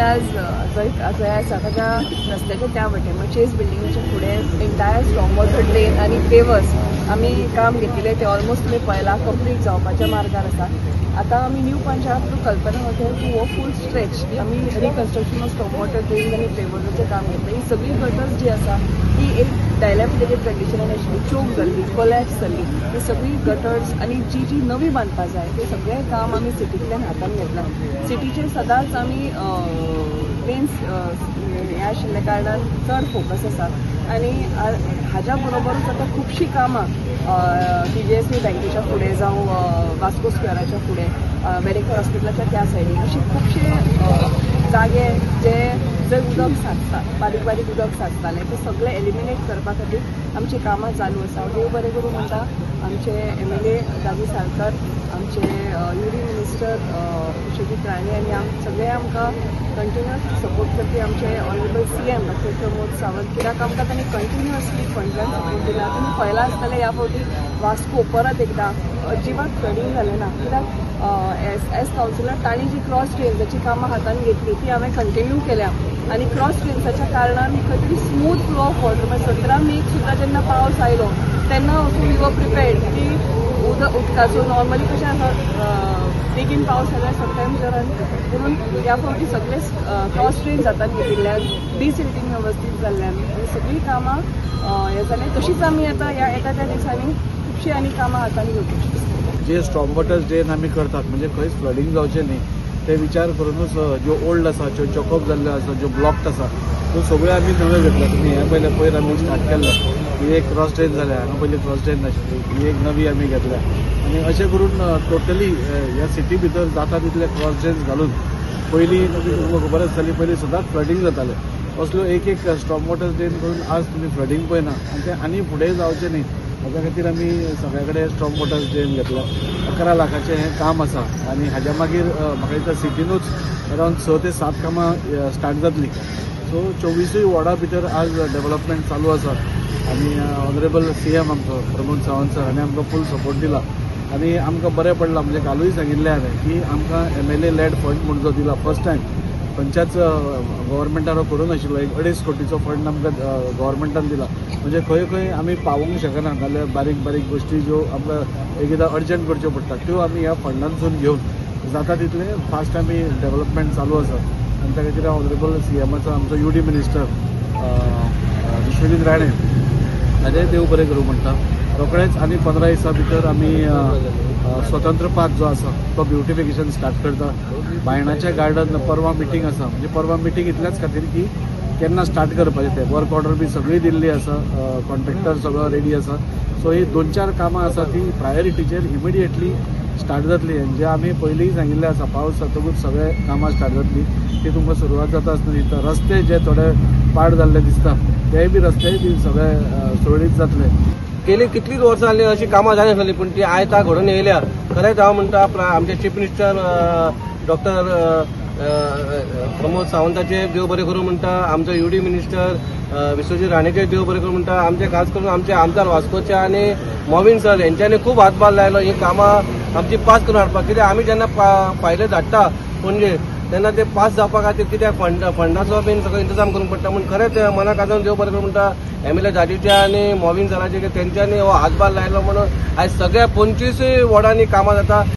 आज जय आसा ताच्या रस्त्याच्या त्या वटेन चेस बिल्डिंगेच्या फुडें एंटायर स्टॉर्म वॉटर ड्रेन आनी पेवर्स आमी काम घेतिल्ले ते ऑलमोस्ट तुमी पळयला कंप्लीट जावपाच्या मार्गार आसा। आता आमी न्यू पंजाब टू कल्पना हॉटेल टू हो फूल स्ट्रेच आमी reconstruction of storm water drain आनी पेवर्साचें काम घेतलें। ही सगळी गटर्स जी आसा ती एक डायलॅपिडेटेड कंडिशनान आशिल्ली, चोक जाल्ली, कोलॅप्स जाल्ली। ही सगळी गटर्स आनी जी नवी बांदपा जाय ते सगळें काम आमी सिटींतल्यान हातान घेतलां। सिटीचेर सदांच आमी मेन हें आशिल्ल्या कारणान चड फोकस आसा आनी हाज्या बरोबरूच आतां खुबशीं कामां TJSB बँकेच्या फुडें जावं वास्को स्क्वेअराच्या फुडें मेडिकल हॉस्पिटलाच्या त्या सायडीन अशे खुबशे जागे जे जंय उदक साचता, बारीक बारीक उदक साचतालें ते सगळें एलिमिनेट करपा खातीर आमची कामां चालू आसा। देव बरें करूं म्हणटा आमचे MLA दादू साळकर, आमचे युडी मिनिस्टर विश्वजीत राणे आनी सगळे आमकां कंटिन्युअस सपोर्ट करपी आमचे ऑनरेबल CM डॉ. प्रमोद सावंत, कित्याक आमकां तांणी कंटिन्युअसली फंडान सपोर्ट दिला। तुमी पळयला आसतलें ह्या फावटी वास्को परत एकदां अजिबात फ्लडिंग जालें ना, कित्याक एज कावन्सिलर तांणी जी क्रॉस ड्रेन्साची कामां हातान घेतली ती हांवें कंटिन्यू केल्या आनी क्रॉस ड्रेन्साच्या कारणान खंय तरी स्मूथ फ्लो ऑफ वॉटर, म्हणजे 17 मेक सुद्दां जेन्ना पावस आयलो तेन्ना असो वी वर प्रिपेर्ड की उदकाचो नॉर्मली कशें आसा बेगीन पावस आयल्यार समटायम्स म्हणून ह्या फावटी सगळे क्रॉस ड्रेन्स हातान घेतिल्ल्यान डिसिल्टिंग वेवस्थीत जाल्ल्यान सगळीं कामां हें जालें। तशीच आमी आतां ह्या एका त्या दिसांनी खुबशीं आनी कामां हातान घेवपाची। जे स्टॉर्म वॉटर ड्रेन आमी करतात म्हणजे खंयच फ्लडिंग जावचें न्ही ते विचार करूनच ज्यो ओल्ड आसा ज्यो चॉकअप जाल्ल्यो आसा ज्यो ब्लॉक्ड आसा त्यो सगळ्यो आमी नव्यो घेतल्या। तुमी हे पयर आमी स्टार्ट केल्लो, ही एक क्रॉस ड्रेन जाल्या, हांगा पयलीं क्रॉस ड्रेन नाशिल्ली, ही एक नवी आमी घेतल्या आनी अशें करून टोटली ह्या सिटी भितर जाता तितले क्रॉस ड्रेन्स घालून पयलीं तुमकां खबर आसतली पयलीं सदांच फ्लडिंग जातालें, असल्यो एक स्टॉर्म वॉटर ड्रेन करून आज तुमी फ्लडिंग पळयना आनी ते आनी फुडें जावचें न्ही हाज्या खातीर आमी सगळ्या कडेन स्टॉर्म वॉटर ड्रेन घेतला। 11 लाखाचें हें काम आसा आनी हाज्या मागीर म्हाका दिसता सिटीनूच अरावंड 6 ते 7 कामां स्टार्ट जातलीं। सो 24 वॉर्डा भितर आज डेव्हलपमेंट चालू आसा आनी ऑनरेबल CM आमचो प्रमोद सावंत सर हाणें आमकां फूल सपोर्ट दिला आनी आमकां बरें पडलां। म्हणजे कालूय सांगिल्लें हांवें की आमकां MLA लेड फंड म्हणून जो दिला फर्स्ट टायम, खंयच्याच गव्हर्मेंटान करूं नाशिल्लो, 1.5 कोटीचो फंड आमकां गव्हर्मेंटान दिला। म्हणजे खंय खंय आमी पावूंक शकना जाल्यार बारीक बारीक गोश्टी ज्यो आमकां एकदां अर्जंट करच्यो पडटात त्यो आमी ह्या फंडांतसून घेवन जाता तितले फास्ट आमी डेव्हलपमेंट चालू आसा आनी त्या खातीर ऑनरेबल CMाचो आमचो UD मिनिस्टर विश्वजीत राणे हाजें देव बरें करूं म्हणटा। रोखडेच आनी 15 दिसां भितर आमी स्वतंत्र पार्क जो आसा तो ब्युटिफिकेशन स्टार्ट करता। बायणाचें गार्डन परवा मिटींग आसा, म्हणजे परवा मिटींग इतल्याच खातीर की केन्ना स्टार्ट करपाचें तें वर्क ऑर्डर बी सगळी दिल्ली आसा, कॉन्ट्रॅक्टर सगळो रेडी आसा। सो ही 2-4 कामां आसा ती प्रायोरिटीचेर इमिडिएटली स्टार्ट जातली आनी जे आमी पयलींय सांगिल्लें आसा पावस जातकूच सगळे कामां स्टार्ट जातली ती तुमकां सुरवात जाता आसतना रस्ते जे थोडे पाड जाल्ले दिसता तेय बी रस्तेय बी सगळे सुरळीत जातले। गेली कितलीच वर्सां जाली अशी कामां जाय नासली पूण ती आयता घडून येयल्या। खरेंच हांव म्हणटा आमचे चीफ मिनिस्टर डॉ. प्रमोद सावंताचे देव बरें करूं म्हणटा, आमचो UD मिनिस्टर विश्वजीत राणेचे देव बरें करूं म्हणटा, आमचे खास करून आमचे आमदार वास्कोचे आनी मोविन सर हेंच्यांनी खूब हातभार लायलो ही कामां आमची पास करून हाडपाक। कित्याक आमी जेन्ना फायले धाडटा पणजे तेन्ना ते पास जावपा खातीर कित्याक फंडाचो बीन सगळो इंतजाम करूंक पडटा म्हूण खरेंच मनाक आजून देव बरें करूं म्हणटा MLA दादीचे आनी मोविन सराचे तेंच्यांनी हो हातभार लायलो म्हणून आयज सगळ्या 25 वॉर्डांनी कामां जाता।